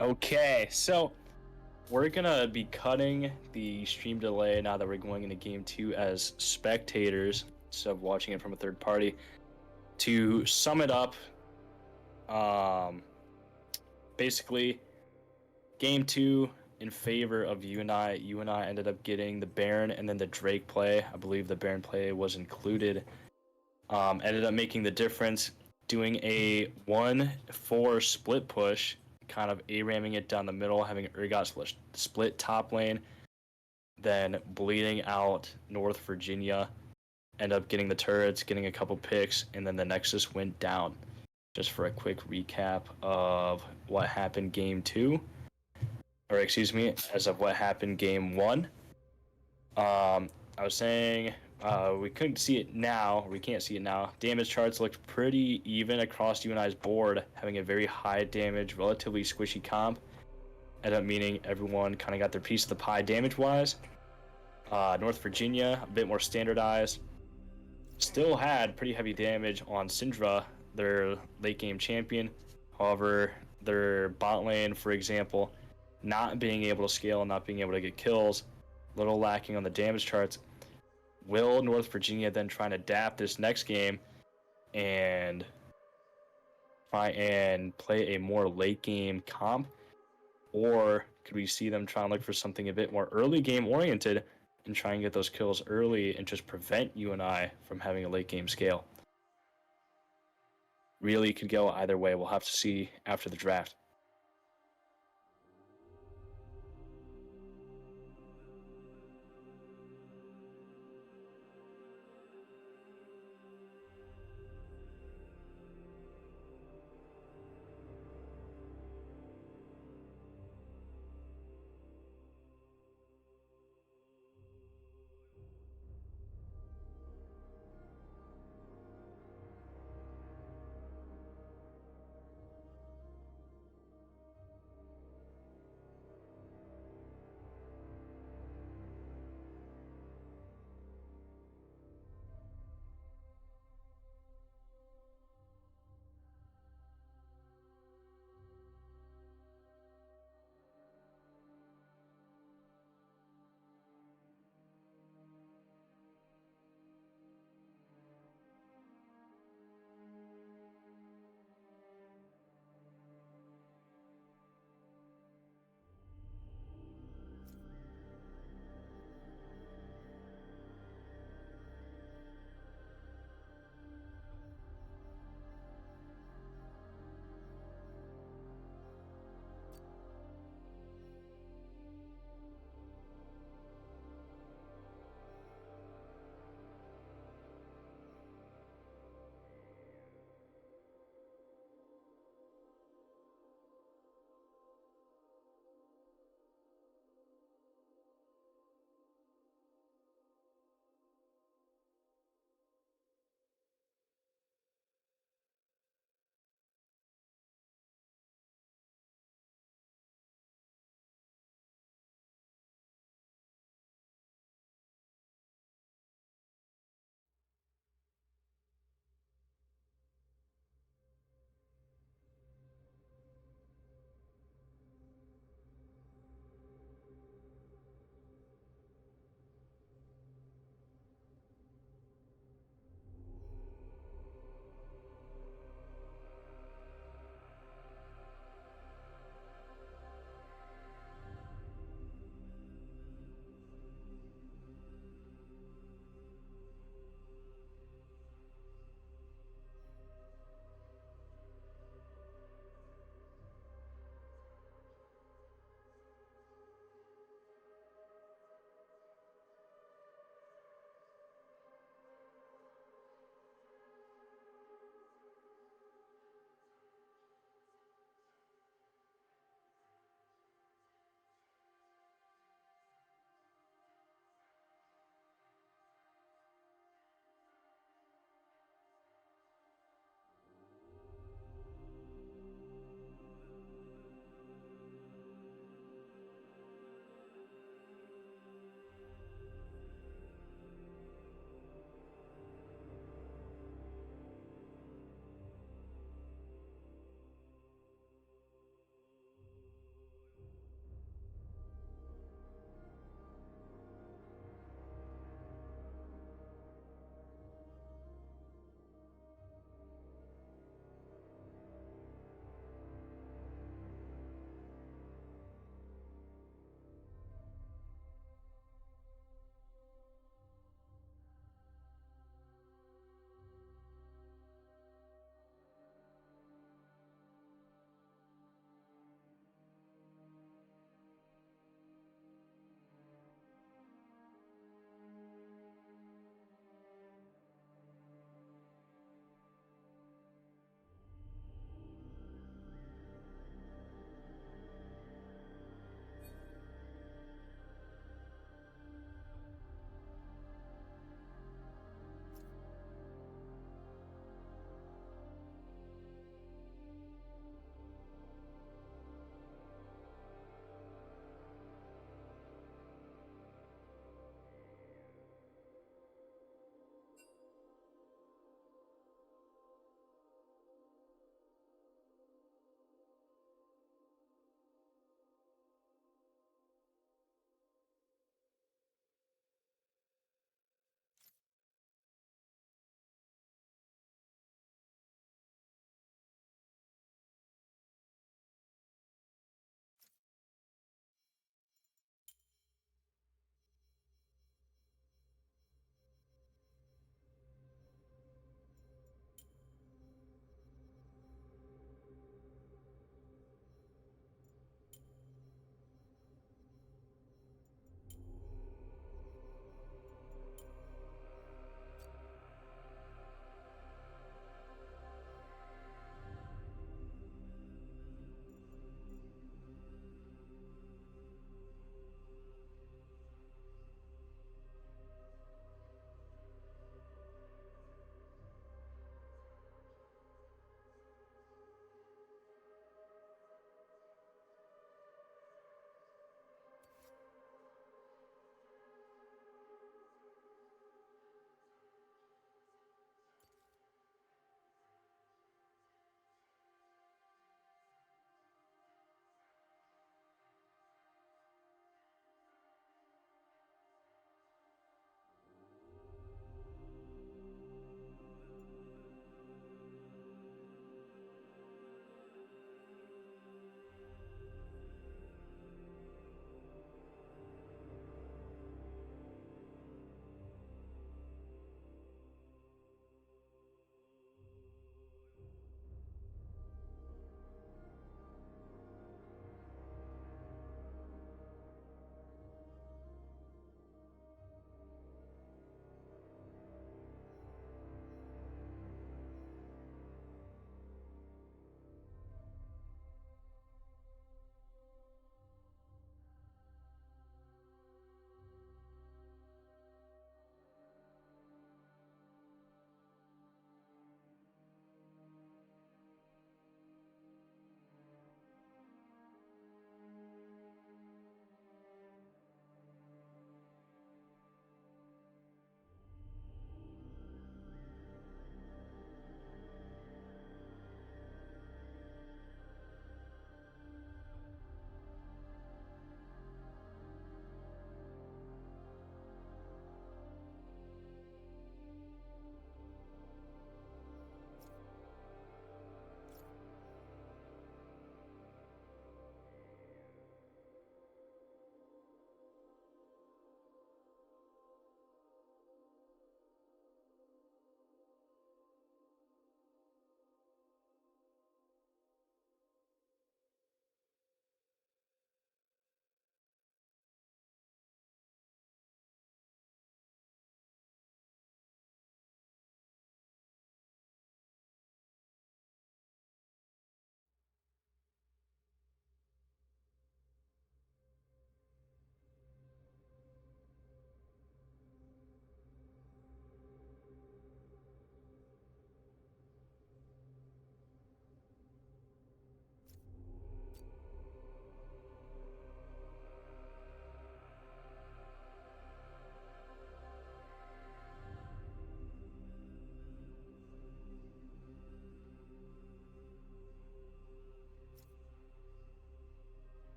Okay, so we're gonna be cutting the stream delay now that we're going into game two as spectators instead of watching it from a third party. To sum it up, um, basically, game two in favor of UNI. UNI ended up getting the Baron and then the Drake play. I believe the Baron play was included. Ended up making the difference, doing a 1-4 split push, kind of A-ramming it down the middle, having Urgot split top lane, then bleeding out North Virginia, end up getting the turrets, getting a couple picks, and then the Nexus went down. Just for a quick recap of what happened game two, or excuse me, as of what happened game one. I was saying we couldn't see it now. We can't see it now. Damage charts looked pretty even across UNI's board, having a very high damage, relatively squishy comp. Ended up meaning everyone kind of got their piece of the pie damage-wise. North Virginia, a bit more standardized. Still had pretty heavy damage on Syndra, their late game champion. However, their bot lane, for example, not being able to scale, not being able to get kills, little lacking on the damage charts. Will North Virginia then try and adapt this next game and try and play a more late game comp? Or could we see them try and look for something a bit more early game oriented and try and get those kills early and just prevent UNI from having a late game scale? Really could go either way. We'll have to see after the draft.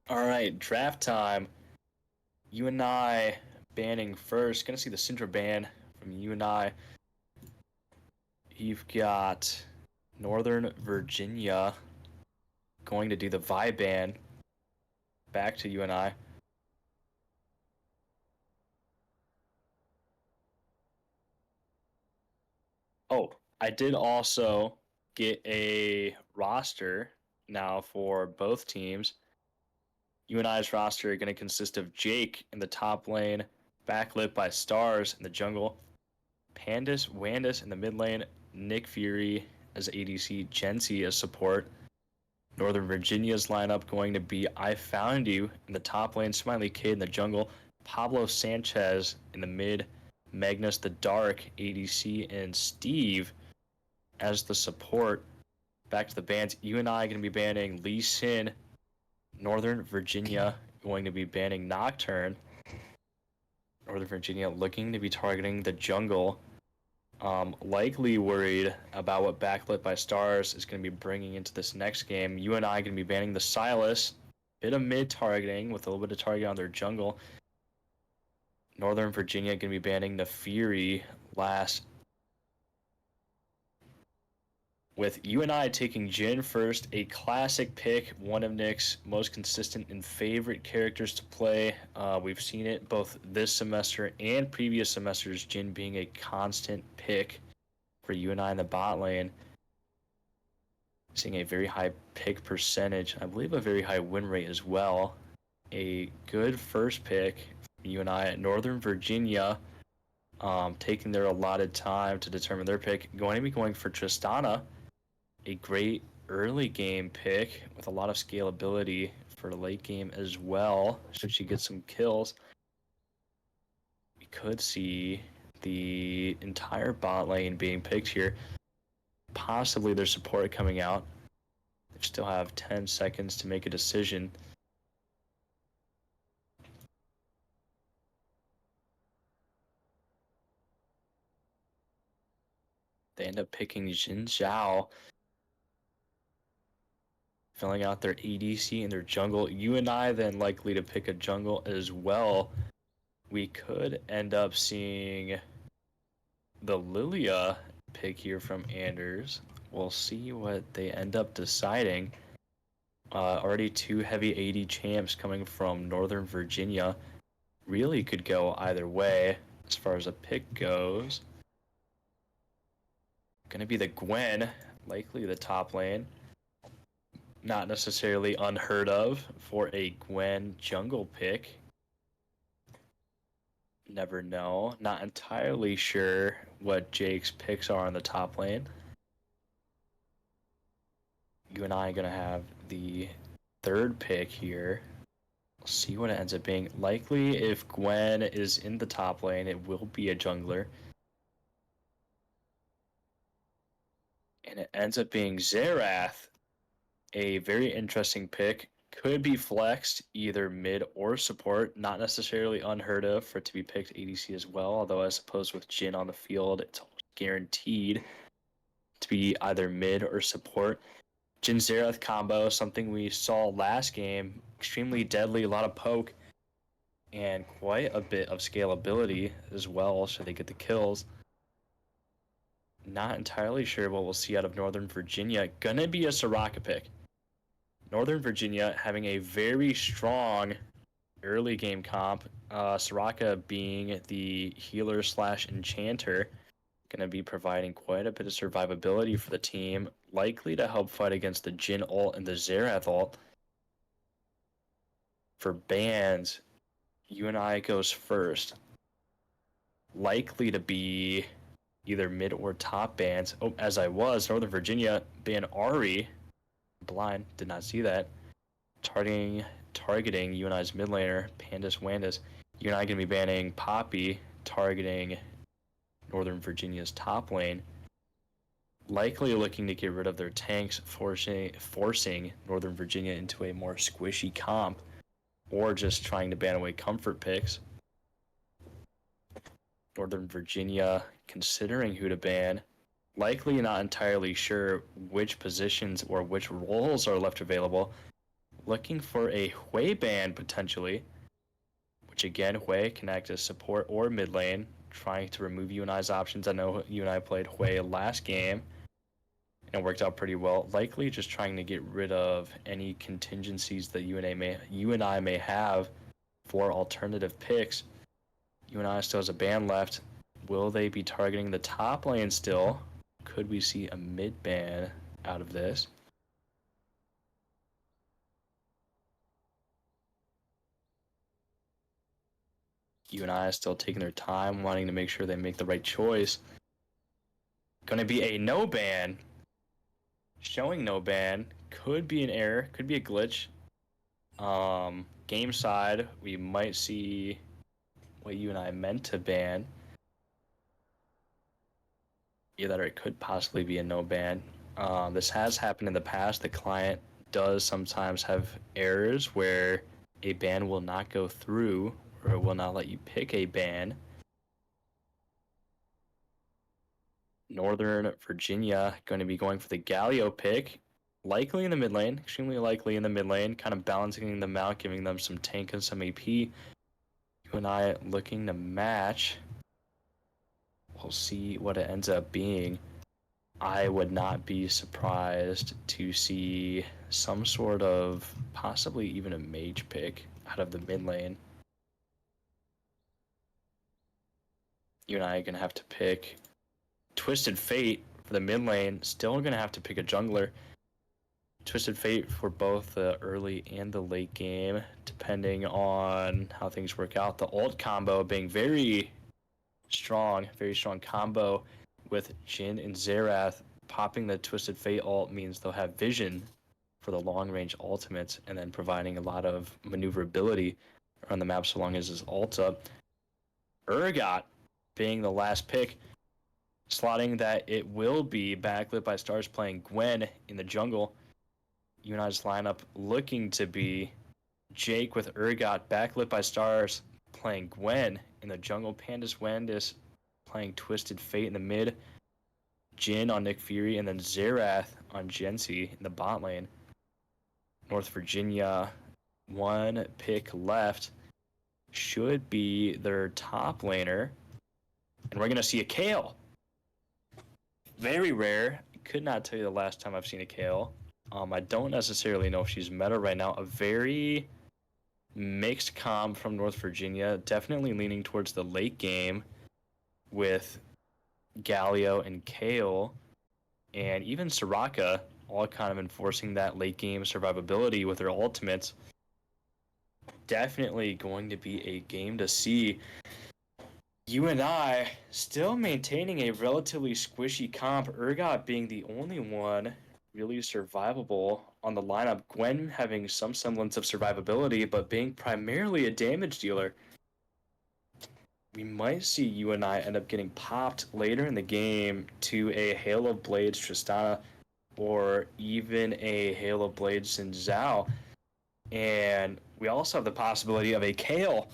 All right, draft time. UNI banning first. Gonna see the Syndra ban from UNI. You've got Northern Virginia going to do the Vi ban back to UNI. Oh, I did also get a roster now for both teams. UNI's roster are going to consist of Jake in the top lane, backlit by Stars in the jungle, Pandus, Wandus in the mid lane, Nick Fury as ADC, Gency as support. Northern Virginia's lineup going to be I Found You in the top lane, Smiley Kid in the jungle, Pablo Sanchez in the mid, Magnus the Dark ADC, and Steve as the support. Back to the bans. UNI going to be banning Lee Sin. Northern Virginia going to be banning Nocturne. Northern Virginia looking to be targeting the jungle. Likely worried about what Backlit by Stars is going to be bringing into this next game. UNI going to be banning the Silas. Bit of mid targeting with a little bit of target on their jungle. Northern Virginia going to be banning the Fury last. With UNI taking Jhin first, a classic pick, one of NECC's most consistent and favorite characters to play. We've seen it both this semester and previous semesters, Jhin being a constant pick for UNI in the bot lane. Seeing a very high pick percentage, I believe a very high win rate as well. A good first pick from UNI at Northern Virginia, taking their allotted time to determine their pick. Going to be going for Tristana, a great early game pick with a lot of scalability for the late game as well, should she get some kills. We could see the entire bot lane being picked here. Possibly their support coming out. They still have 10 seconds to make a decision. They end up picking Jin Zhao, filling out their ADC and their jungle. UNI then likely to pick a jungle as well. We could end up seeing the Lilia pick here from Anders. We'll see what they end up deciding. Already two heavy AD champs coming from Northern Virginia. Really could go either way as far as a pick goes. Gonna be the Gwen, likely the top lane. Not necessarily unheard of for a Gwen jungle pick. Never know. Not entirely sure what Jake's picks are on the top lane. You and I are going to have the third pick here. We'll see what it ends up being. Likely, if Gwen is in the top lane, it will be a jungler. And it ends up being Xerath, a very interesting pick. Could be flexed either mid or support. Not necessarily unheard of for it to be picked ADC as well, although I suppose with Jhin on the field, it's almost guaranteed to be either mid or support. Jhin Xerath combo, something we saw last game, extremely deadly, a lot of poke, and quite a bit of scalability as well, so they get the kills. Not entirely sure what we'll see out of Northern Virginia. Gonna be a Soraka pick. Northern Virginia having a very strong early game comp. Soraka being the healer slash enchanter. Going to be providing quite a bit of survivability for the team. Likely to help fight against the Jhin ult and the Xerath ult. For bans, UNI goes first. Likely to be either mid or top bans. Oh, as I was, Northern Virginia ban Ari. Blind, did not see that. Targeting UNI's mid laner, Pandus Wandus. UNI going to be banning Poppy, targeting Northern Virginia's top lane. Likely looking to get rid of their tanks, forcing Northern Virginia into a more squishy comp, or just trying to ban away comfort picks. Northern Virginia considering who to ban. Likely not entirely sure which positions or which roles are left available. looking for a Hui ban potentially, which again, Hui can act as support or mid lane, trying to remove UNI's options. I know UNI played Hui last game, and it worked out pretty well. Likely just trying to get rid of any contingencies that UNI may have for alternative picks. UNI still has a ban left. Will they be targeting the top lane still? Could we see a mid ban out of this? UNI is still taking their time, wanting to make sure they make the right choice. Going to be a no ban. Showing no ban. Could be an error. Could be a glitch. Game side, we might see what UNI meant to ban. Either it could possibly be a no ban. This has happened in the past. The client does sometimes have errors where a ban will not go through or it will not let you pick a ban. Northern Virginia going to be going for the Galio pick. Likely in the mid lane, extremely likely in the mid lane, kind of balancing them out, giving them some tank and some AP. UNI looking to match. We'll see what it ends up being. I would not be surprised to see some sort of, possibly even a mage pick out of the mid lane. UNI are going to have to pick Twisted Fate for the mid lane. Still going to have to pick a jungler. Twisted Fate for both the early and the late game, depending on how things work out. The ult combo being very strong combo with Jhin and Xerath. Popping the Twisted Fate ult means they'll have vision for the long-range ultimates and then providing a lot of maneuverability around the map so long as his ult's up. Urgot being the last pick, slotting that it will be backlit by Stars playing Gwen in the jungle. UNI's lineup looking to be Jake with Urgot, backlit by Stars playing Gwen in the jungle. Pandus Wendis playing Twisted Fate in the mid. Jhin on Nick Fury, and then Xerath on Gensi in the bot lane. North Virginia, one pick left. Should be their top laner. And we're going to see a Kayle. Very rare. Could not tell you the last time I've seen a Kayle. I don't necessarily know if she's meta right now. A very mixed comp from North Virginia. Definitely leaning towards the late game with Galio and Kayle, and even Soraka, all kind of enforcing that late game survivability with their ultimates. Definitely going to be a game to see. UNI still maintaining a relatively squishy comp, Urgot being the only one really survivable on the lineup. Gwen having some semblance of survivability, but being primarily a damage dealer. We might see UNI end up getting popped later in the game to a Hail of Blades Tristana or even a Hail of Blades Xin Zhao. And we also have the possibility of a Kayle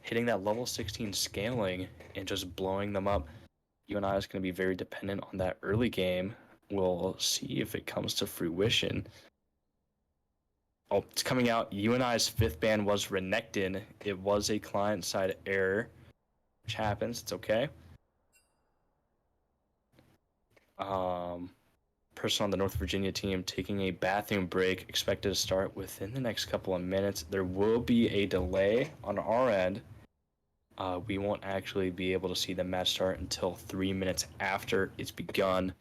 hitting that level 16 scaling and just blowing them up. UNI is going to be very dependent on that early game. We'll see if it comes to fruition. Oh, it's coming out. UNI's 5th ban was Renekton. It was a client-side error, which happens. It's okay. Person on the North Virginia team taking a bathroom break, expected to start within the next couple of minutes. There will be a delay on our end. We won't actually be able to see the match start until 3 minutes after it's begun.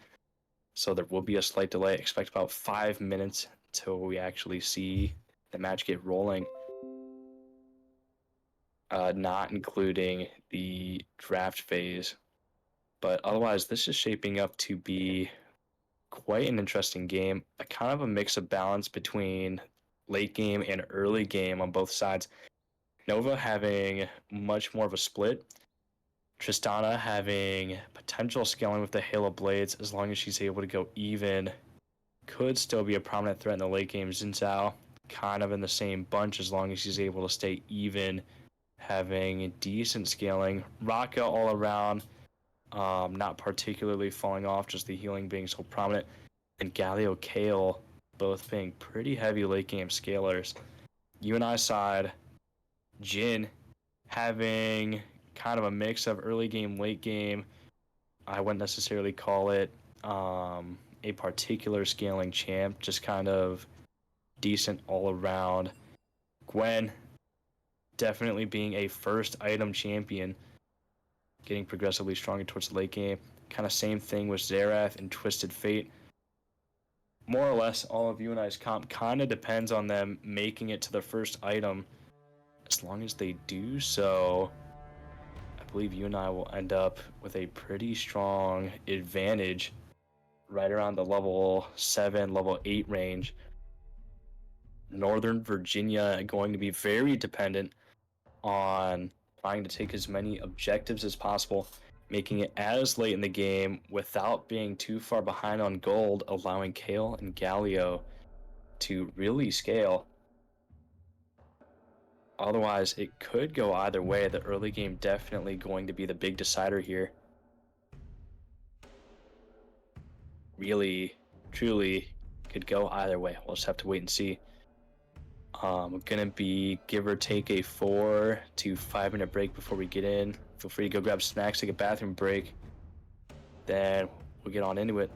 So there will be a slight delay. Expect about 5 minutes until we actually see the match get rolling. Not including the draft phase. But otherwise, this is shaping up to be quite an interesting game. A kind of a mix of balance between late game and early game on both sides. Nova having much more of a split. Tristana having potential scaling with the Hail of Blades as long as she's able to go even. Could still be a prominent threat in the late game. Xin Zhao kind of in the same bunch as long as she's able to stay even. Having decent scaling. Raka all around. Not particularly falling off, just the healing being so prominent. And Galio Kayle both being pretty heavy late game scalers. UNI side, Jin having kind of a mix of early game, late game. I wouldn't necessarily call it a particular scaling champ, just kind of decent all around. Gwen definitely being a first item champion, getting progressively stronger towards the late game. Kind of same thing with Xerath and Twisted Fate. More or less, all of UNI's comp kind of depends on them making it to the first item. As long as they do so, I believe UNI will end up with a pretty strong advantage right around the level 7, level 8 range. Northern Virginia going to be very dependent on trying to take as many objectives as possible, making it as late in the game without being too far behind on gold, allowing Kale and Galio to really scale. Otherwise, it could go either way. The early game definitely going to be the big decider here. Really, truly could go either way. We'll just have to wait and see. Gonna be give or take a 4 to 5 minute break before we get in. Feel free to go grab snacks, take a bathroom break. Then we'll get on into it.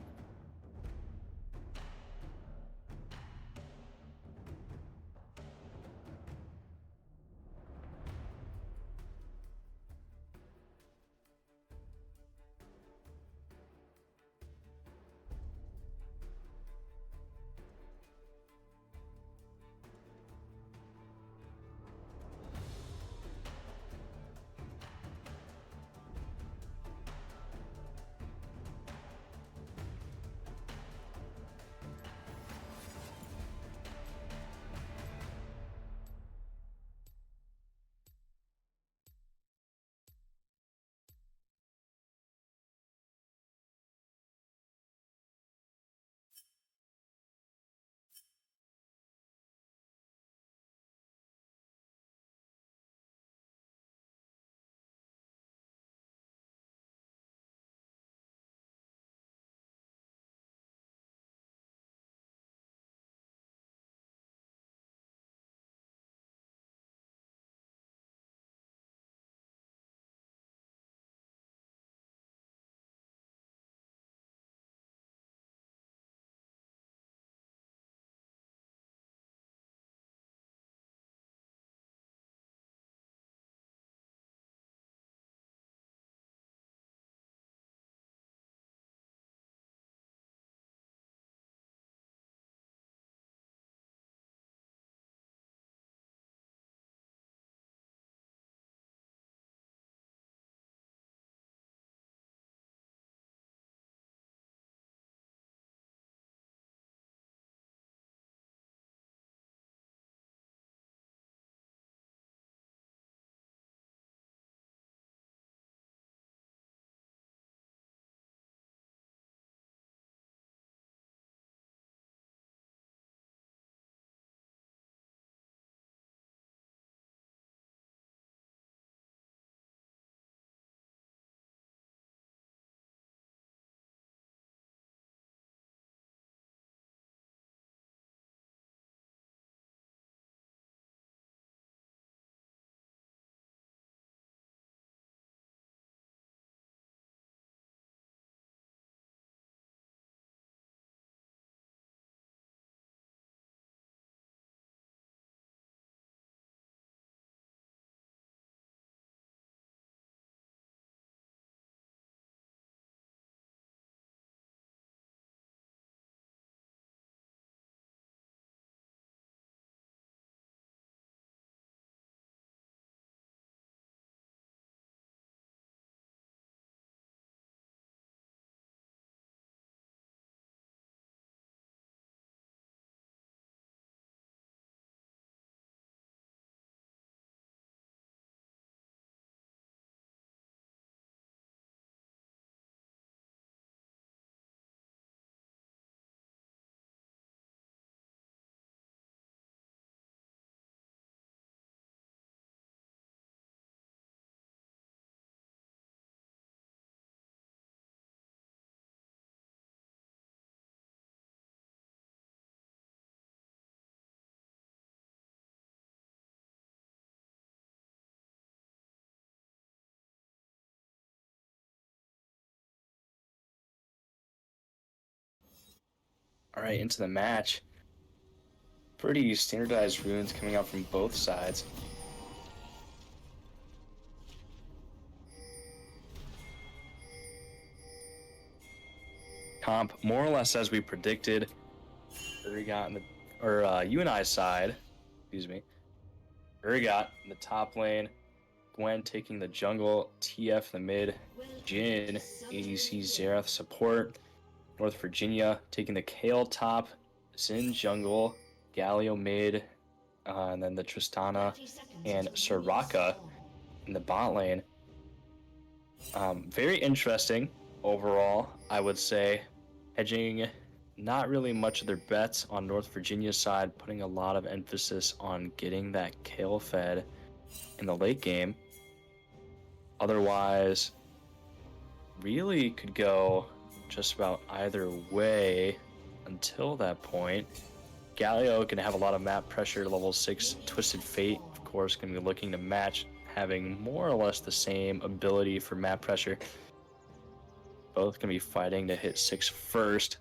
All right, into the match. Pretty standardized runes coming out from both sides. Comp more or less as we predicted. Urigot in the UNI side, excuse me. Urigot in the top lane. Gwen taking the jungle. TF in the mid. Jin, ADC Xerath support. North Virginia taking the Kale top. Xin jungle. Galio mid. And then the Tristana and Soraka in the bot lane. Very interesting overall, I would say. Hedging not really much of their bets on North Virginia's side, putting a lot of emphasis on getting that Kale fed in the late game. Otherwise, really could go just about either way until that point. Galio going to have a lot of map pressure. Level 6 Twisted Fate, of course, going to be looking to match, having more or less the same ability for map pressure. Both going to be fighting to hit 6 first.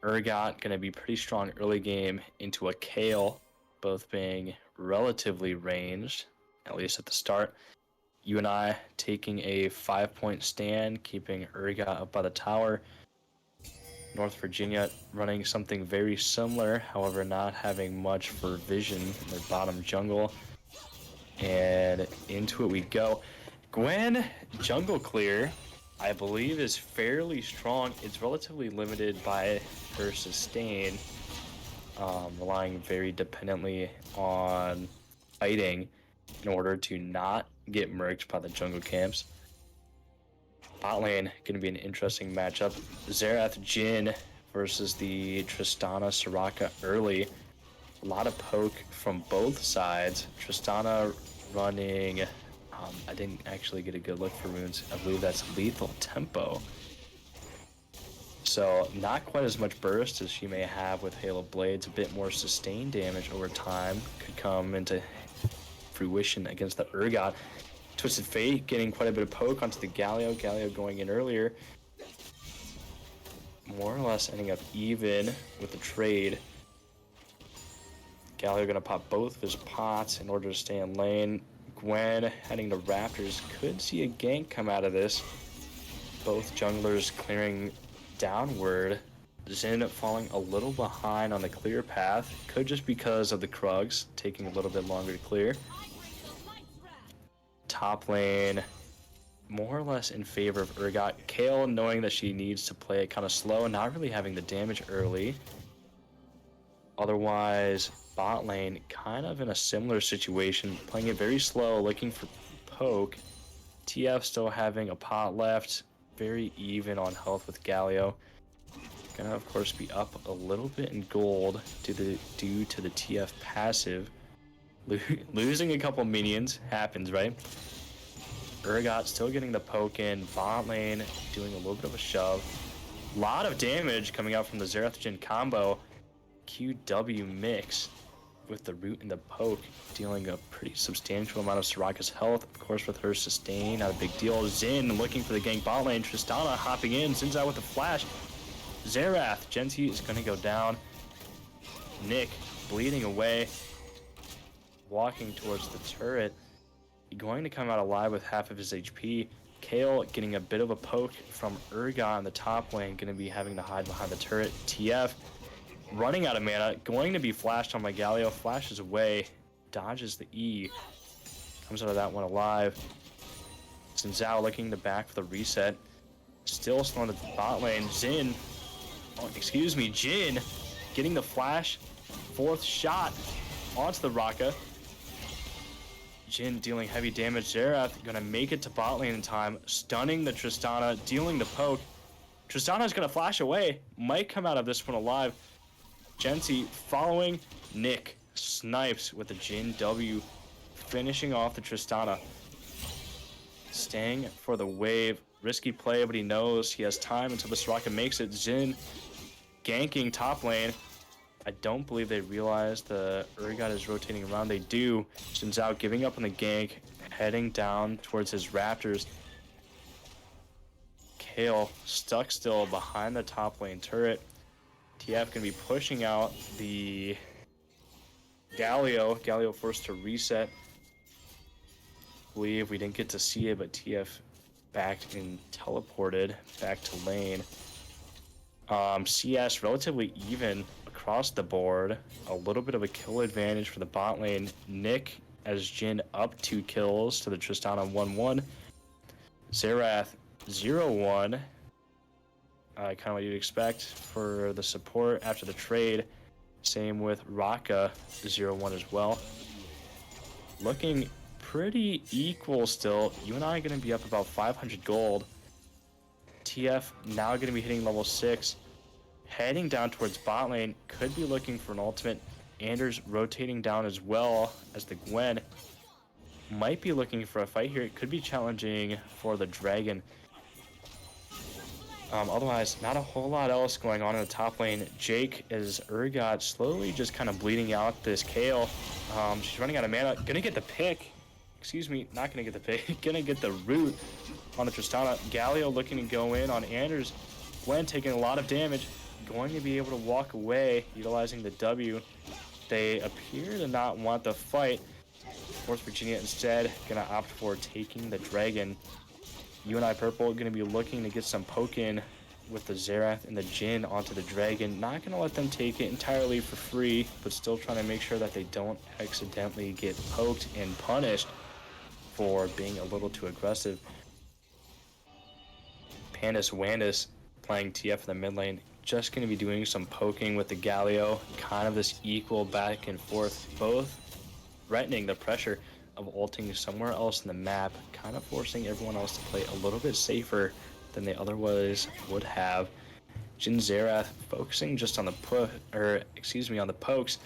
Urigot going to be pretty strong early game into a Kale, both being relatively ranged, at least at the start. UNI taking a 5-point stand, keeping Urigot up by the tower. North Virginia running something very similar, however not having much for vision in their bottom jungle. And into it we go. Gwen jungle clear, I believe, is fairly strong. It's relatively limited by her sustain, relying very dependently on fighting in order to not get murked by the jungle camps. Bot lane going to be an interesting matchup. Xerath Jin versus the Tristana Soraka early. A lot of poke from both sides. Tristana running, I didn't actually get a good look for runes. I believe that's lethal tempo. So not quite as much burst as she may have with Halo Blades. A bit more sustained damage over time could come into fruition against the Urigot. Twisted Fate getting quite a bit of poke onto the Galio. Galio going in earlier. More or less ending up even with the trade. Galio going to pop both of his pots in order to stay in lane. Gwen heading to Raptors. Could see a gank come out of this. Both junglers clearing downward. Xin falling a little behind on the clear path. Could just because of the Krugs taking a little bit longer to clear. Top lane, more or less in favor of Urigot. Kale knowing that she needs to play it kind of slow, not really having the damage early. Otherwise, bot lane kind of in a similar situation, playing it very slow, looking for poke. TF still having a pot left, very even on health with Galio. Gonna of course be up a little bit in gold due to the TF passive. Losing a couple minions happens, right? Urigot still getting the poke in. Bot lane doing a little bit of a shove. A lot of damage coming out from the Xerath Jin combo. QW mix with the root and the poke, dealing a pretty substantial amount of Soraka's health. Of course, with her sustain, not a big deal. Xin looking for the gank bot lane. Tristana hopping in. Zin's out with a flash. Xerath, Genty is going to go down. Nick bleeding away. Walking towards the turret. Going to come out alive with half of his HP. Kale getting a bit of a poke from Urigot in the top lane. Going to be having to hide behind the turret. TF running out of mana. Going to be flashed on my Galio. Flashes away. Dodges the E. Comes out of that one alive. Xin Zhao looking to back for the reset. Still slowing at the bot lane. Jin getting the flash. Fourth shot onto the Raka. Jin dealing heavy damage. Xerath gonna make it to bot lane in time, stunning the Tristana, dealing the poke. Tristana's gonna flash away, might come out of this one alive. Genty following. Nick snipes with the Jin W, finishing off the Tristana. Staying for the wave. Risky play, but he knows he has time until the Soraka makes it. Xin ganking top lane. I don't believe they realize the Urigot is rotating around. They do. Xin Zhao giving up on the gank, heading down towards his Raptors. Kale stuck still behind the top lane turret. TF gonna be pushing out the Galio. Galio forced to reset. I believe we didn't get to see it, but TF backed and teleported back to lane. CS relatively even across the board. A little bit of a kill advantage for the bot lane. Nick as Jin up 2 kills to the Tristana 1-1. Xerath 0-1. Kind of what you'd expect for the support after the trade. Same with Raka 0-1 as well. Looking pretty equal still. UNI going to be up about 500 gold. TF now going to be hitting level 6. Heading down towards bot lane. Could be looking for an ultimate. Anders rotating down as well as the Gwen. Might be looking for a fight here. It could be challenging for the Dragon. Otherwise, not a whole lot else going on in the top lane. Jake is Urgot slowly just kind of bleeding out this Kayle. She's running out of mana. Gonna get the pick. Excuse me, not gonna get the pick. Gonna get the root on the Tristana. Galio looking to go in on Anders. Gwen taking a lot of damage. Going to be able to walk away utilizing the W. They appear to not want the fight. North Virginia instead gonna opt for taking the Dragon. UNI Purple gonna be looking to get some poke in with the Xerath and the Jin onto the Dragon. Not gonna let them take it entirely for free, but still trying to make sure that they don't accidentally get poked and punished for being a little too aggressive. Pandus Wandus playing TF in the mid lane. Just gonna be doing some poking with the Galio. Kind of this equal back and forth, both threatening the pressure of ulting somewhere else in the map, kind of forcing everyone else to play a little bit safer than they otherwise would have. Jin Xerath focusing just on the on the pokes.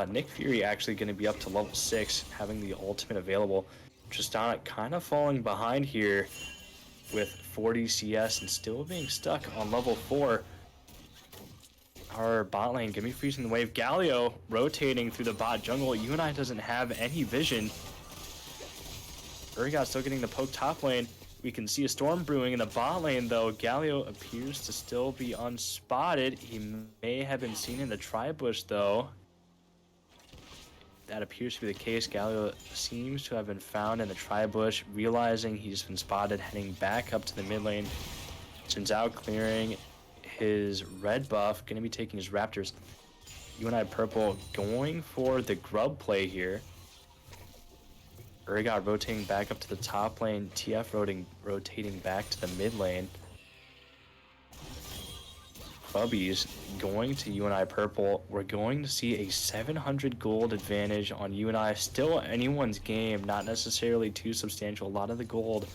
Nick Fury actually going to be up to level 6, having the ultimate available. Tristana kind of falling behind here with 40 CS and still being stuck on level 4. Our bot lane gonna be freezing the wave. Galio rotating through the bot jungle. UNI doesn't have any vision. Urgot still getting the poke top lane. We can see a storm brewing in the bot lane though. Galio appears to still be unspotted. He may have been seen in the tri-bush though. That appears to be the case. Galio seems to have been found in the tri-bush, realizing he's been spotted, heading back up to the mid lane. Jinzhao clearing his red buff, going to be taking his Raptors. UNI Purple going for the grub play here. Urgot rotating back up to the top lane. TF rotating back to the mid lane. Grubbies going to UNI Purple. We're going to see a 700 gold advantage on UNI. Still anyone's game, not necessarily too substantial. A lot of the gold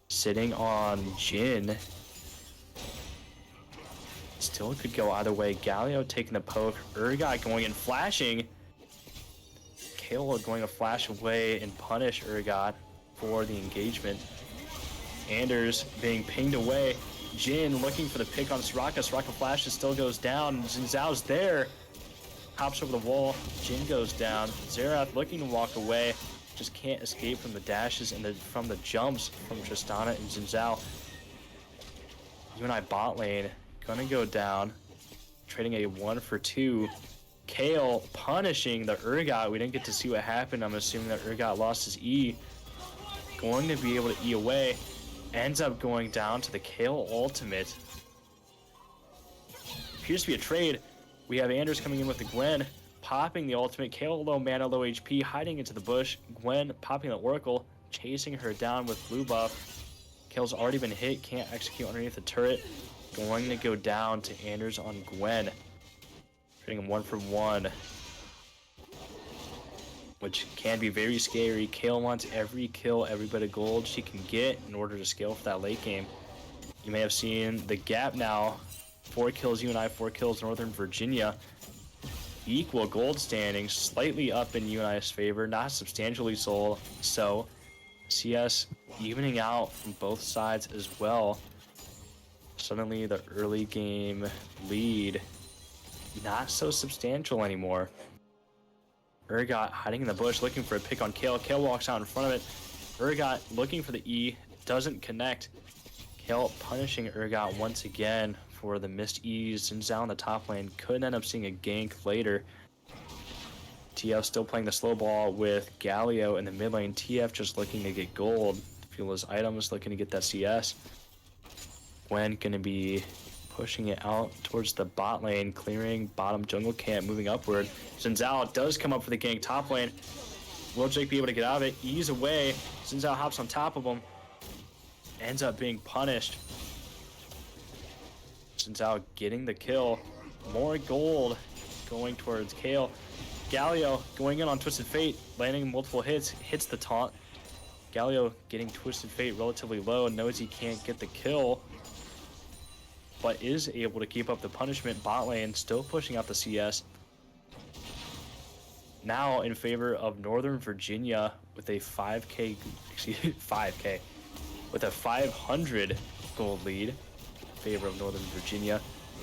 sitting on Jin. Still could go either way. Galio taking the poke. Urgot going and flashing. Kayle going to flash away and punish Urgot for the engagement. Anders being pinged away. Jin looking for the pick on Soraka. Soraka flashes, still goes down. Jinzhao's there. Hops over the wall. Jin goes down. Xerath looking to walk away. Just can't escape from the dashes and from the jumps from Tristana and Jinzhao. UNI bot lane gonna go down, trading a 1-for-2. Kayle punishing the Urgot. We didn't get to see what happened. I'm assuming that Urgot lost his E. Going to be able to E away. Ends up going down to the Kayle ultimate. Appears to be a trade. We have Anders coming in with the Gwen, popping the ultimate. Kayle low mana, low HP, hiding into the bush. Gwen popping the Oracle, chasing her down with blue buff. Kayle's already been hit, can't execute underneath the turret. Going to go down to Anders on Gwen. Trading him 1-for-1. Which can be very scary. Kayle wants every kill, every bit of gold she can get in order to scale for that late game. You may have seen the gap now. 4 kills UNI, 4 kills Northern Virginia. Equal gold standings, slightly up in UNI's favor, not substantially so. CS evening out from both sides as well. Suddenly the early game lead not so substantial anymore. Urgot hiding in the bush looking for a pick on Kayle. Kayle walks out in front of it. Urgot looking for the E, doesn't connect. Kayle punishing Urgot once again for the missed E's. Xin Zhao in the top lane could end up seeing a gank later. TF still playing the slow ball with Galio in the mid lane. TF just looking to get gold, fuel his items, looking to get that CS. Gwen going to be pushing it out towards the bot lane, clearing bottom jungle camp, moving upward. Xin Zhao does come up for the gank top lane. Will Jake be able to get out of it? Ease away. Xin Zhao hops on top of him. Ends up being punished. Xin Zhao getting the kill. More gold going towards Kale. Galio going in on Twisted Fate, landing multiple hits, hits the taunt. Galio getting Twisted Fate relatively low, knows he can't get the kill, but is able to keep up the punishment. Bot lane still pushing out the CS. Now in favor of Northern Virginia with a 5K, with a 500 gold lead in favor of Northern Virginia.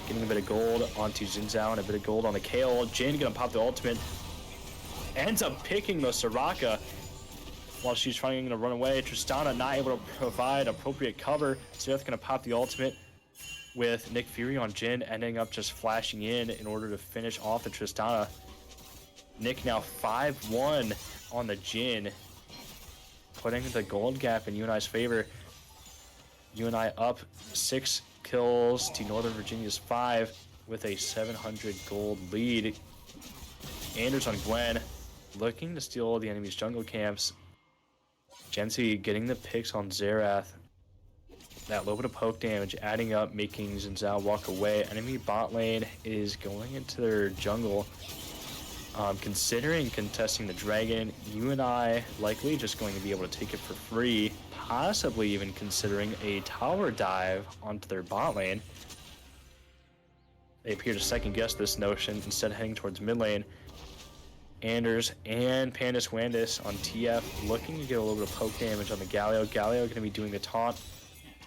Getting a bit of gold onto Xin Zhao and a bit of gold on the Kale. Jin gonna pop the ultimate. Ends up picking the Soraka while she's trying to run away. Tristana not able to provide appropriate cover. Xerath gonna pop the ultimate with Nick Fury on Jin, ending up just flashing in order to finish off the Tristana. Nick now 5-1 on the Jin, putting the gold gap in UNI's favor. UNI up 6 kills to Northern Virginia's 5 with a 700 gold lead. Anders on Gwen, looking to steal the enemy's jungle camps. Gensi getting the picks on Xerath. That little bit of poke damage adding up, making Xin Zhao walk away. Enemy bot lane is going into their jungle. Considering contesting the dragon, UNI likely just going to be able to take it for free, possibly even considering a tower dive onto their bot lane. They appear to second guess this notion, instead heading towards mid lane. Anders and Pandus Wandis on TF, looking to get a little bit of poke damage on the Galio. Galio going to be doing the taunt,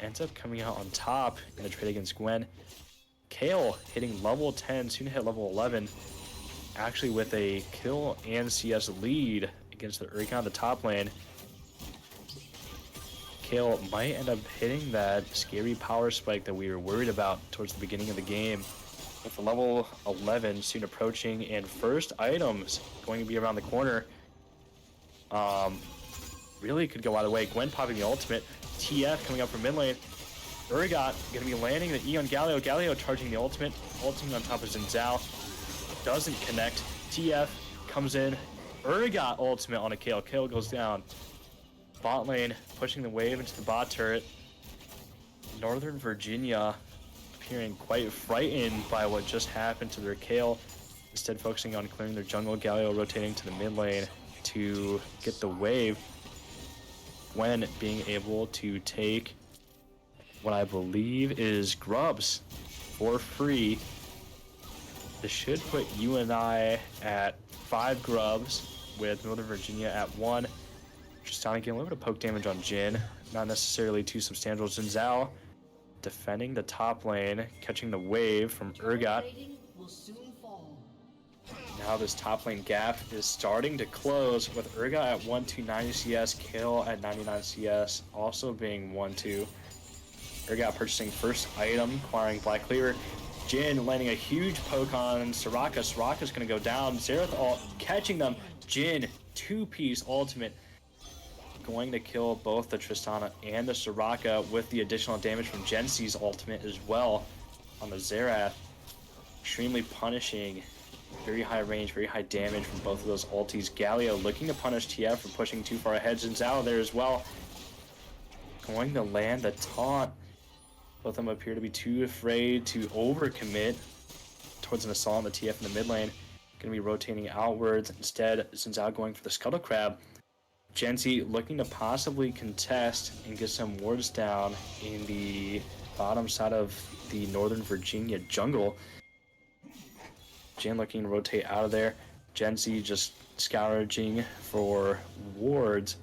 ends up coming out on top in the trade against Gwen. Kale hitting level 10, soon to hit level 11. Actually with a kill and CS lead against the Urgot on the top lane. Kale might end up hitting that scary power spike that we were worried about towards the beginning of the game. With the level 11 soon approaching and first items going to be around the corner. Really could go either way. Gwen popping the ultimate. TF coming up from mid lane. Urgot going to be landing the E on Galio. Galio charging the ultimate. Ulting on top of Xin Zhao. Doesn't connect. TF comes in. Urgot ultimate on a Kale. Kale goes down. Bot lane pushing the wave into the bot turret. Northern Virginia appearing quite frightened by what just happened to their Kale. Instead focusing on clearing their jungle. Galio rotating to the mid lane to get the wave. Gwen being able to take what I believe is grubs for free. This should put UNI at 5 grubs with Northern Virginia at 1. Tristana getting a little bit of poke damage on Jin, not necessarily too substantial. Xin Zhao defending the top lane, catching the wave from Urgot. Now this top lane gap is starting to close with Urgot at 1-290 CS, Kale at 99 CS, also being 1-2. Urgot purchasing first item, acquiring Black Cleaver. Jin landing a huge poke on Soraka. Soraka's going to go down. Xerath ult catching them. Jin, 2-piece ultimate. Going to kill both the Tristana and the Soraka with the additional damage from Gensi's ultimate as well on the Xerath. Extremely punishing. Very high range, very high damage from both of those ultis. Galio looking to punish TF for pushing too far ahead. Xin Zhao there as well. Going to land the taunt. Both of them appear to be too afraid to overcommit towards an assault on the TF in the mid lane. Going to be rotating outwards. Instead, Xin Zhao going for the Scuttle Crab. Gensi looking to possibly contest and get some wards down in the bottom side of the Northern Virginia jungle. Jin looking to rotate out of there. Gensi just scourging for wards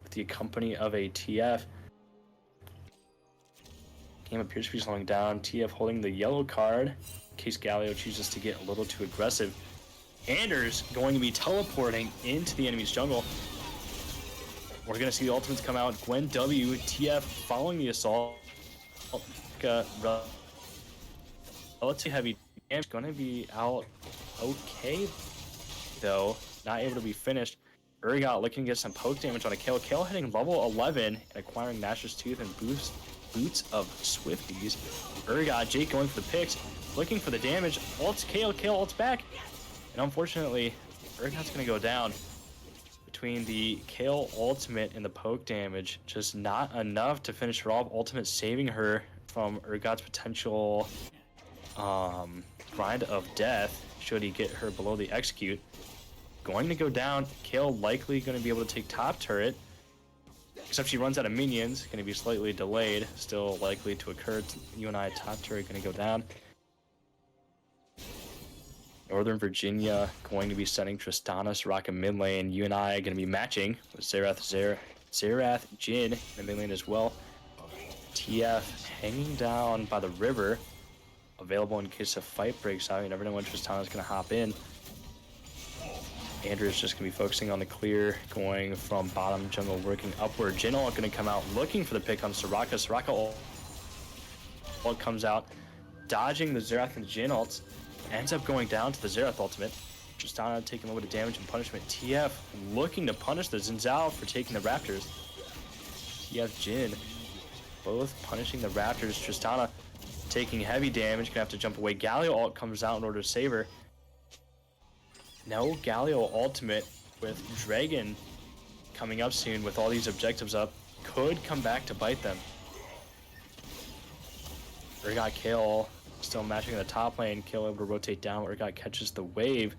with the company of a TF. Game appears to be slowing down. TF holding the yellow card in case Galio chooses to get a little too aggressive. Anders going to be teleporting into the enemy's jungle. We're going to see the ultimates come out. Gwen W, TF following the assault. relatively heavy damage. Going to be out okay, though. Not able to be finished. Urgot looking to get some poke damage on a kill. Kale hitting level 11 and acquiring Nashor's Tooth and boots of Swifties. Urgot, Jake going for the picks, looking for the damage. Ults Kale ults back. And unfortunately, Urgot's going to go down. Between the Kale ultimate and the poke damage, just not enough to finish her off. Ultimate saving her from Urgot's potential grind of death should he get her below the execute. Going to go down. Kale likely going to be able to take top turret, except she runs out of minions. Going to be slightly delayed. Still likely to occur. UNI top turret going to go down. Northern Virginia going to be sending Tristana, Soraka mid lane. UNI going to be matching with Xerath, Jin in the mid lane as well. TF hanging down by the river. Available in case a fight breaks out. You never know when Tristana's going to hop in. Andrew's just going to be focusing on the clear, going from bottom jungle, working upward. Jin ult going to come out looking for the pick on Soraka. Soraka ult comes out, dodging the Xerath and Jin ults. Ends up going down to the Xerath ultimate. Tristana taking a little bit of damage and punishment. TF looking to punish the Xin Zhao for taking the Raptors. TF Jin both punishing the Raptors. Tristana taking heavy damage, gonna have to jump away. Galio ult comes out in order to save her. No Galio ultimate with Dragon coming up soon with all these objectives up. Could come back to bite them. Urgot Kale still matching in the top lane. Kale able to rotate down. Urgot catches the wave.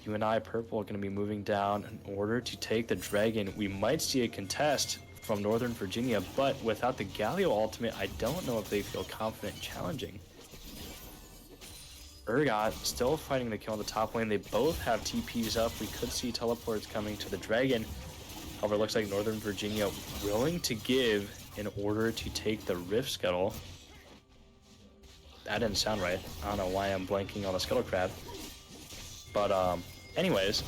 UNI purple going to be moving down in order to take the Dragon. We might see a contest from Northern Virginia, but without the Galio ultimate, I don't know if they feel confident challenging. Urgot still fighting the kill on the top lane. They both have TPs up. We could see teleports coming to the Dragon. However, it looks like Northern Virginia willing to give in order to take the Rift Scuttle. That didn't sound right. I don't know why I'm blanking on the Scuttle Crab. But anyways,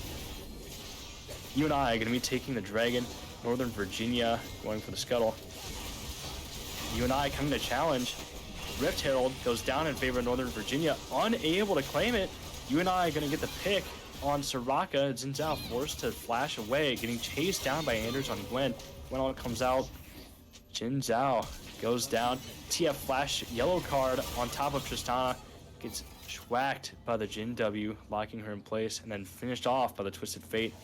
UNI are going to be taking the Dragon. Northern Virginia going for the Scuttle. UNI coming to challenge. Rift Herald goes down in favor of Northern Virginia, unable to claim it. UNI are going to get the pick on Soraka. Xin Zhao forced to flash away, getting chased down by Anders on Gwen. Gwen all comes out. Xin Zhao goes down. TF flash yellow card on top of Tristana. Gets schwacked by the Jin W, locking her in place, and then finished off by the Twisted Fate.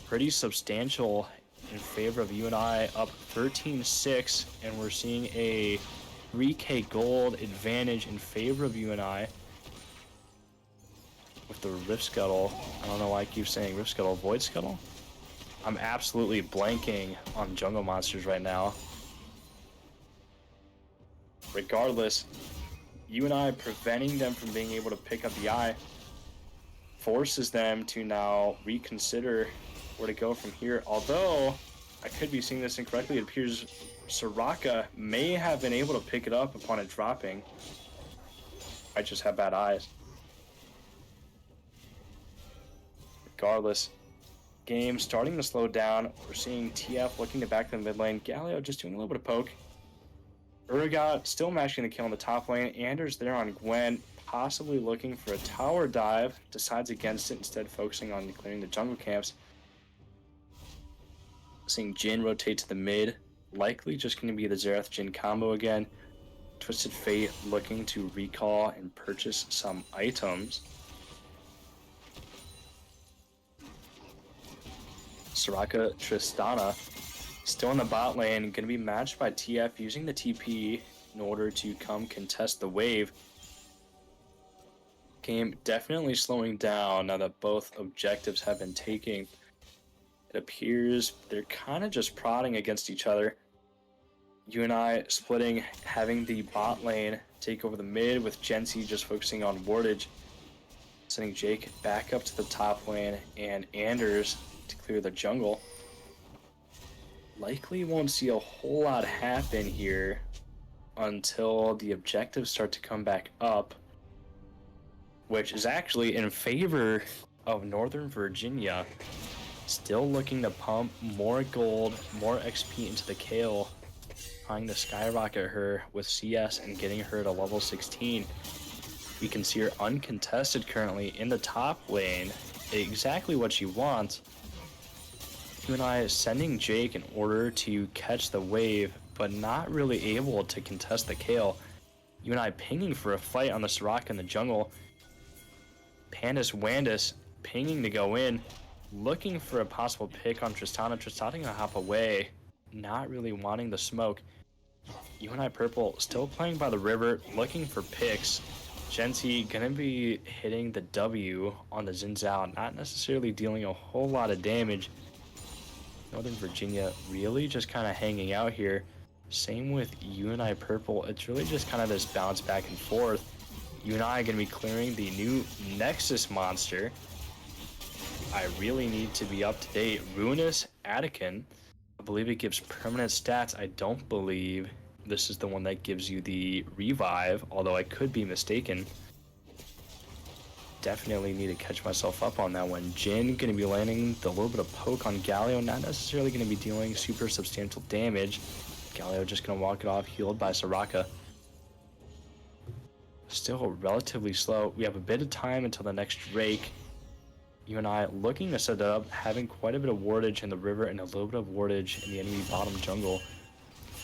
Pretty substantial in favor of UNI, up 13-6, and we're seeing a 3k gold advantage in favor of UNI with the Rift Scuttle. I don't know why I keep saying Rift Scuttle. Void Scuttle? I'm absolutely blanking on jungle monsters right now. Regardless, UNI preventing them from being able to pick up the eye forces them to now reconsider where to go from here. Although, I could be seeing this incorrectly, it appears Soraka may have been able to pick it up upon it dropping. I just have bad eyes. Regardless, game starting to slow down. We're seeing TF looking to back to the mid lane. Galio just doing a little bit of poke. Urgot still mashing the kill on the top lane. Anders there on Gwen, possibly looking for a tower dive. Decides against it, instead focusing on clearing the jungle camps. Seeing Jin rotate to the mid. Likely just going to be the Xerath Jin combo again. Twisted Fate looking to recall and purchase some items. Soraka Tristana still in the bot lane, going to be matched by TF using the TP in order to come contest the wave. Game definitely slowing down now that both objectives have been taken. It appears they're kind of just prodding against each other. UNI splitting, having the bot lane take over the mid with Gensi just focusing on wardage. Sending Jake back up to the top lane and Anders to clear the jungle. Likely won't see a whole lot happen here until the objectives start to come back up, which is actually in favor of Northern Virginia. Still looking to pump more gold, more XP into the Kale trying to skyrocket her with CS and getting her to level 16. We can see her uncontested currently in the top lane, exactly what she wants. UNI is sending Jake in order to catch the wave, but not really able to contest the kill. UNI pinging for a fight on the Soraka in the jungle. Pandus Wandus pinging to go in, looking for a possible pick on Tristana. Tristana gonna hop away, not really wanting the smoke. UNI Purple still playing by the river, looking for picks. Genty gonna be hitting the W on the Xin Zhao, not necessarily dealing a whole lot of damage. Northern Virginia really just kind of hanging out here. Same with UNI Purple. It's really just kind of this bounce back and forth. UNI going to be clearing the new Nexus monster. I really need to be up to date. Ruinous Attican. I believe it gives permanent stats. I don't believe this is the one that gives you the revive, although I could be mistaken. Definitely need to catch myself up on that one. Jin going to be landing the little bit of poke on Galio, not necessarily going to be dealing super substantial damage. Galio just going to walk it off, healed by Soraka. Still relatively slow. We have a bit of time until the next Drake. UNI looking to set it up, having quite a bit of wardage in the river and a little bit of wardage in the enemy bottom jungle.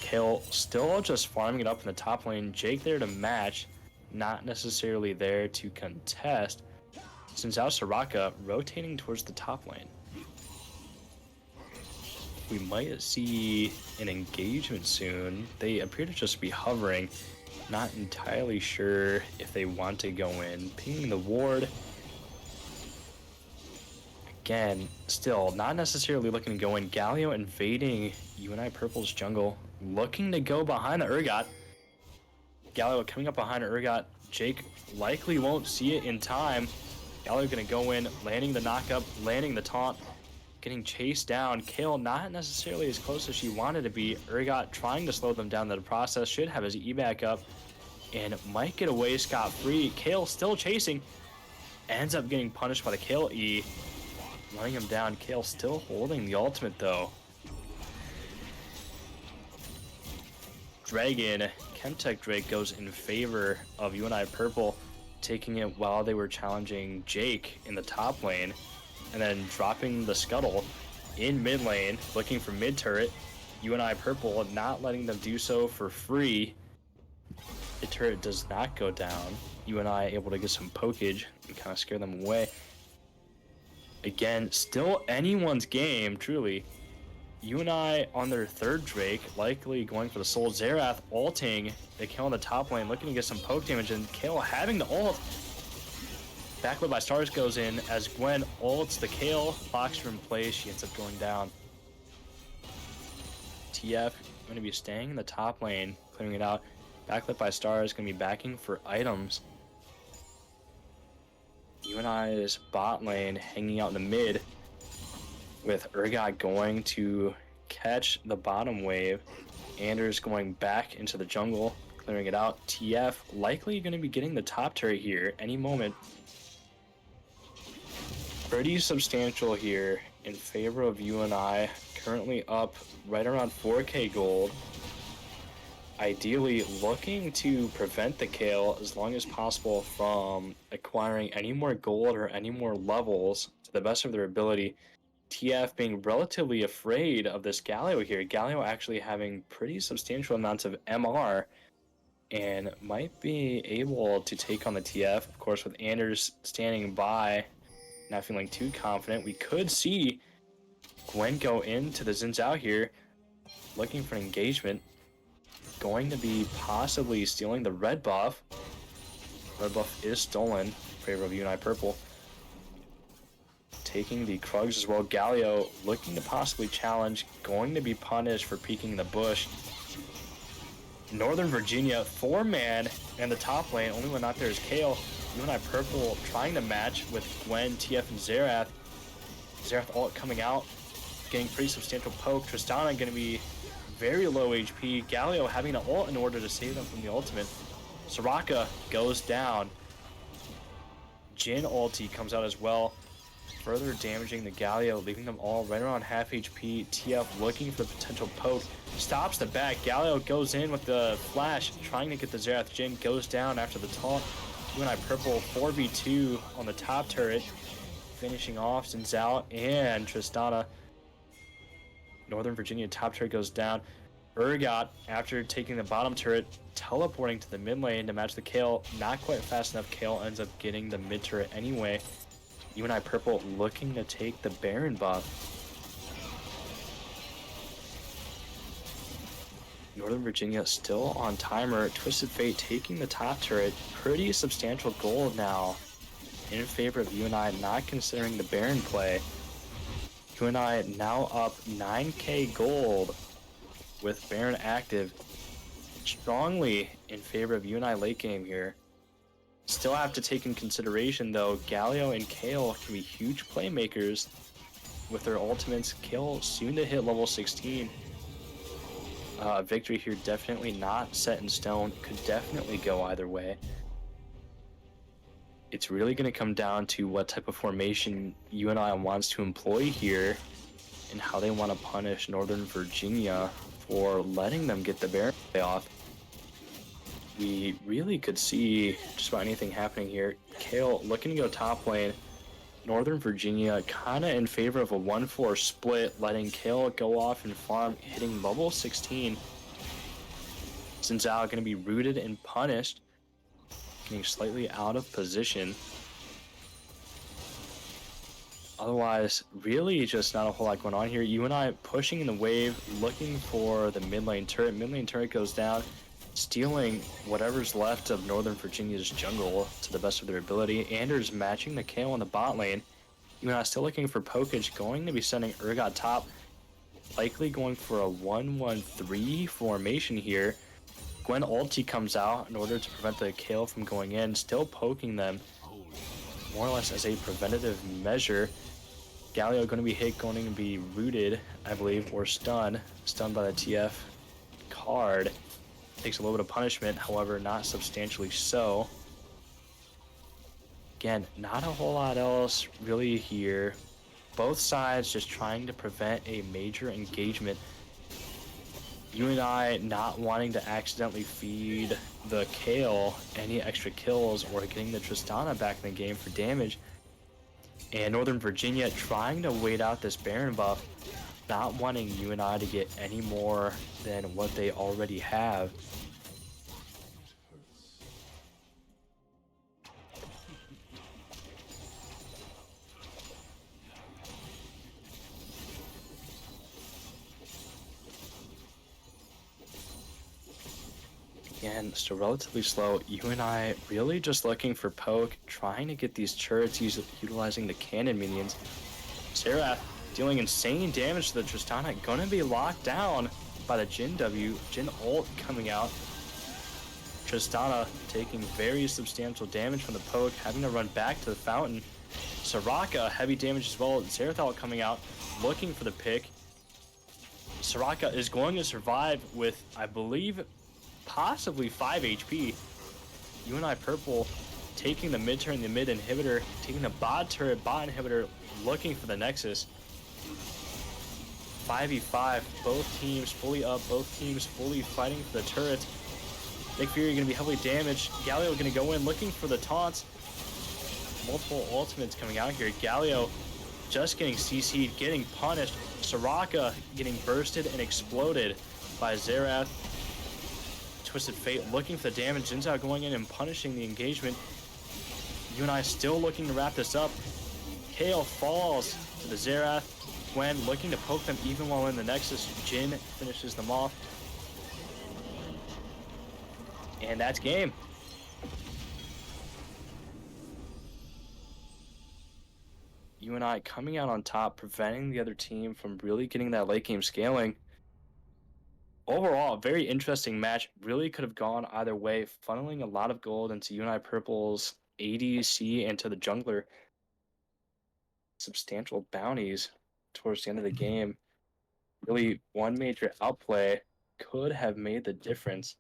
Kale still just farming it up in the top lane. Jake there to match, not necessarily there to contest. Since out Soraka rotating towards the top lane. We might see an engagement soon. They appear to just be hovering. Not entirely sure if they want to go in. Pinging the ward. Again, still not necessarily looking to go in. Galio invading UNI Purple's jungle. Looking to go behind the Urgot. Galio coming up behind Urgot. Jake likely won't see it in time. Galio gonna go in, landing the knockup, landing the taunt. Getting chased down. Kale not necessarily as close as she wanted to be. Urgot trying to slow them down in the process. Should have his E back up. And might get away scot-free. Kale still chasing. Ends up getting punished by the Kale E. Running him down. Kale still holding the ultimate though. Dragon. Chemtech Drake goes in favor of UNI Purple. Taking it while they were challenging Jake in the top lane. And then dropping the Scuttle in mid lane, looking for mid turret. UNI Purple not letting them do so for free. The turret does not go down. UNI able to get some pokage and kind of scare them away. Again, still anyone's game, truly. UNI on their third Drake, likely going for the Soul. Xerath ulting the Kale on the top lane, looking to get some poke damage, and Kale having the ult. Backlit by Stars goes in as Gwen ults the Kale, locks her in place. She ends up going down. TF going to be staying in the top lane, clearing it out. Backlit by Stars going to be backing for items. UNI's bot lane hanging out in the mid with Urgot going to catch the bottom wave. Anders going back into the jungle, clearing it out. TF likely going to be getting the top turret here any moment. Pretty substantial here in favor of UNI, currently up right around 4k gold. Ideally looking to prevent the Kale as long as possible from acquiring any more gold or any more levels to the best of their ability. TF being relatively afraid of this Galio here. Galio actually having pretty substantial amounts of MR and might be able to take on the TF. Of course, with Anders standing by, not feeling too confident, we could see Gwen go into the Xin Zhao here, looking for an engagement. Going to be possibly stealing the red buff. Red buff is stolen in favor of UNI Purple. Taking the Krugs as well. Galio looking to possibly challenge, going to be punished for peeking the bush. Northern Virginia, 4-man in the top lane. Only one out there is Kale. UNI Purple trying to match with Gwen, TF, and Xerath. Xerath ult coming out, getting pretty substantial poke. Tristana going to be very low HP. Galio having to ult in order to save them from the ultimate. Soraka goes down. Jin ulti comes out as well. further damaging the Galio, leaving them all right around half HP. TF looking for the potential poke, stops the back. Galio goes in with the flash, trying to get the Xerath. Jin goes down after the taunt. UNI Purple 4v2 on the top turret, finishing off Zinzao and Tristana. Northern Virginia top turret goes down. Urgot, after taking the bottom turret, teleporting to the mid lane to match the Kale. Not quite fast enough. Kale ends up getting the mid turret anyway. UNI Purple looking to take the Baron buff. Northern Virginia still on timer. Twisted Fate taking the top turret. Pretty substantial gold now in favor of UNI, not considering the Baron play. UNI now up 9k gold with Baron active. Strongly in favor of UNI late game here. Still have to take in consideration though, Galio and Kale can be huge playmakers with their ultimates. Kale soon to hit level 16. Victory here definitely not set in stone. Could definitely go either way. It's really going to come down to what type of formation UNI wants to employ here and how they want to punish Northern Virginia for letting them get the Baron off. We really could see just about anything happening here. Kale looking to go top lane. Northern Virginia kind of in favor of a 1-4 split, letting Kale go off and farm, hitting level 16. Zinzao going to be rooted and punished, getting slightly out of position. Otherwise, really just not a whole lot going on here. UNI pushing in the wave, looking for the mid lane turret. Mid lane turret goes down, stealing whatever's left of Northern Virginia's jungle to the best of their ability. Anders matching the Kale on the bot lane. UNI still looking for Pokage, going to be sending Urgot top, likely going for a 1-1-3 formation here. Gwen ulti comes out in order to prevent the Kale from going in, still poking them more or less as a preventative measure. Galio going to be hit, going to be rooted, I believe, or stunned by the TF card. Takes a little bit of punishment, however, not substantially so. Again, not a whole lot else really here. Both sides just trying to prevent a major engagement. UNI not wanting to accidentally feed the Kale any extra kills or getting the Tristana back in the game for damage. And Northern Virginia trying to wait out this Baron buff, not wanting UNI to get any more than what they already have. Again, still relatively slow. UNI really just looking for poke, trying to get these turrets utilizing the cannon minions. Xerath dealing insane damage to the Tristana, gonna be locked down by the Jin W. Jin ult coming out. Tristana taking very substantial damage from the poke, having to run back to the fountain. Soraka, heavy damage as well. Xerath ult coming out, looking for the pick. Soraka is going to survive with, I believe, possibly 5 HP. UNI Purple taking the mid turn, the mid inhibitor, taking the bot turret, bot inhibitor, looking for the Nexus. 5v5, both teams fully up, both teams fully fighting for the turrets. Nick Fury going to be heavily damaged. Galio going to go in looking for the taunts. Multiple ultimates coming out here. Galio just getting CC'd, getting punished. Soraka getting bursted and exploded by Xerath. Twisted Fate looking for the damage. Zinzao going in and punishing the engagement. UNI still looking to wrap this up. Kale falls to the Xerath. Gwen looking to poke them even while in the Nexus. Jin finishes them off. And that's game. UNI coming out on top, preventing the other team from really getting that late game scaling. Overall, very interesting match. Really could have gone either way, funneling a lot of gold into UNI Purple's ADC and to the jungler. Substantial bounties towards the end of the game. Really, one major outplay could have made the difference.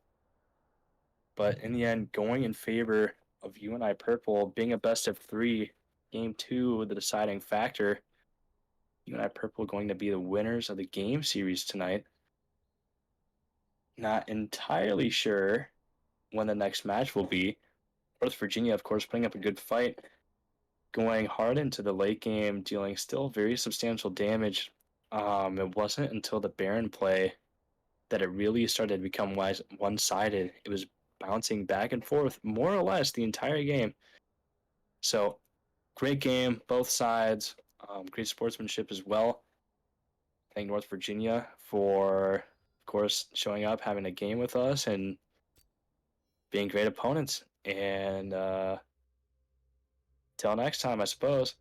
But in the end, going in favor of UNI Purple, being a best of 3 Game 2, the deciding factor. UNI Purple going to be the winners of the game series tonight. Not entirely sure when the next match will be. North Virginia, of course, putting up a good fight, going hard into the late game, dealing still very substantial damage. It wasn't until the Baron play that it really started to become one-sided. It was bouncing back and forth more or less the entire game. So, great game, both sides. Great sportsmanship as well. Thank North Virginia for, of course, showing up, having a game with us, and being great opponents. And till next time, I suppose.